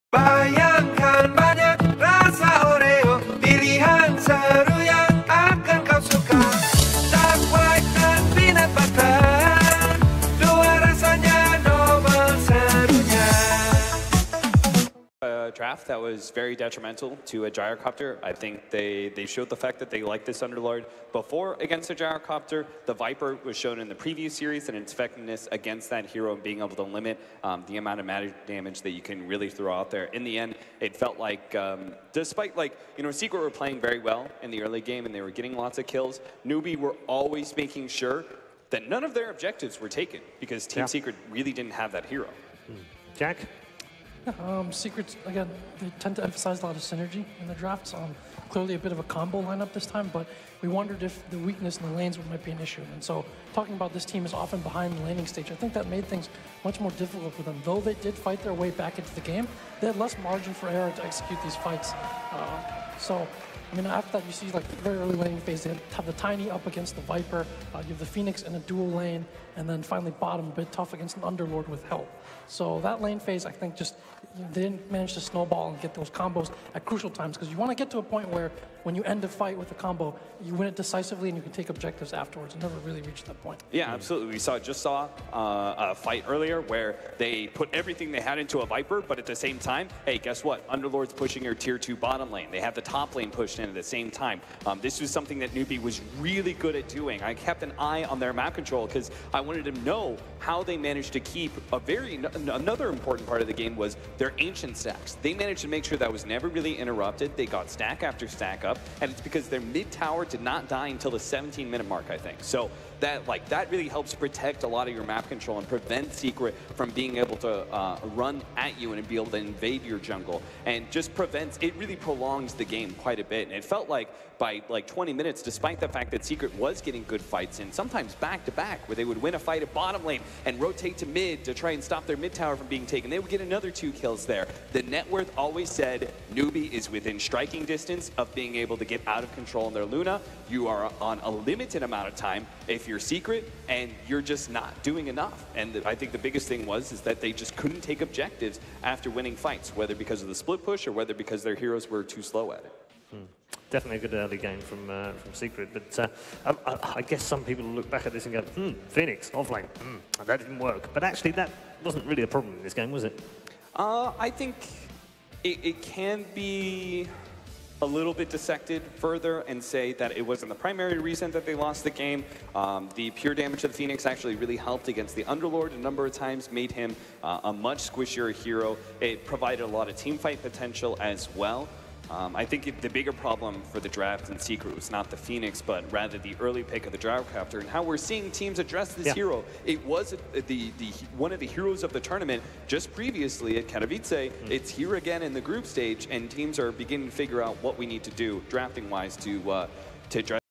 Bayangkan banyak rasa Oreo, pilihan seru yang akan kau suka. Dark white dan peanut butter, dua rasanya novel serunya. Draft that was very detrimental to a gyrocopter. I think they showed the fact that they like this Underlord before against a gyrocopter. The Viper was shown in the previous series and its effectiveness against that hero and being able to limit the amount of magic damage that you can really throw out there. In the end, it felt like, despite Secret were playing very well in the early game and they were getting lots of kills, Newbee were always making sure that none of their objectives were taken because Team Secret really didn't have that hero. Jack? Secrets, again, they tend to emphasize a lot of synergy in the drafts. Clearly a bit of a combo lineup this time, but we wondered if the weakness in the lanes might be an issue. And so talking about this team is often behind the laning stage, I think that made things much more difficult for them. Though they did fight their way back into the game, they had less margin for error to execute these fights. I mean, after that, you see like very early laning phase, they have the Tiny up against the Viper, you have the Phoenix in a dual lane, and then finally bottom a bit tough against an Underlord with help. So that lane phase, I think just, they didn't manage to snowball and get those combos at crucial times, because you want to get to a point where when you end a fight with a combo, you win it decisively and you can take objectives afterwards, and never really reached that point. Yeah, absolutely. We just saw a fight earlier where they put everything they had into a Viper, but at the same time, hey, guess what? Underlord's pushing your tier 2 bottom lane. They have the top lane pushed in at the same time. This was something that Newbee was really good at doing. I kept an eye on their map control because I wanted to know how they managed to keep another important part of the game was their ancient stacks. They managed to make sure that was never really interrupted. They got stack after stack up, and it's because their mid tower did not die until the 17-minute mark, I think. So that really helps protect a lot of your map control and prevent Secret from being able to run at you and be able to invade your jungle, and just it really prolongs the game quite a bit. And it felt like by 20 minutes, despite the fact that Secret was getting good fights in, sometimes back-to-back, where they would win a fight at bottom lane and rotate to mid to try and stop their mid tower from being taken. They would get another 2 kills there. The net worth always said Newbee is within striking distance of being able to get out of control in their Luna. You are on a limited amount of time if you're Secret, and you're just not doing enough. And I think the biggest thing is that they just couldn't take objectives after winning fights, whether because of the split push or whether because their heroes were too slow at it. Definitely a good early game from Secret, but I guess some people look back at this and go, Phoenix, offlane, that didn't work. But actually, that wasn't really a problem in this game, was it? I think it can be a little bit dissected further and say that it wasn't the primary reason that they lost the game. The pure damage of the Phoenix actually really helped against the Underlord a number of times, made him a much squishier hero. It provided a lot of team fight potential as well. I think the bigger problem for the draft in Secret was not the Phoenix, but rather the early pick of the Gyrocopter and how we're seeing teams address this hero. It was one of the heroes of the tournament just previously at Katowice. It's here again in the group stage, and teams are beginning to figure out what we need to do drafting-wise to address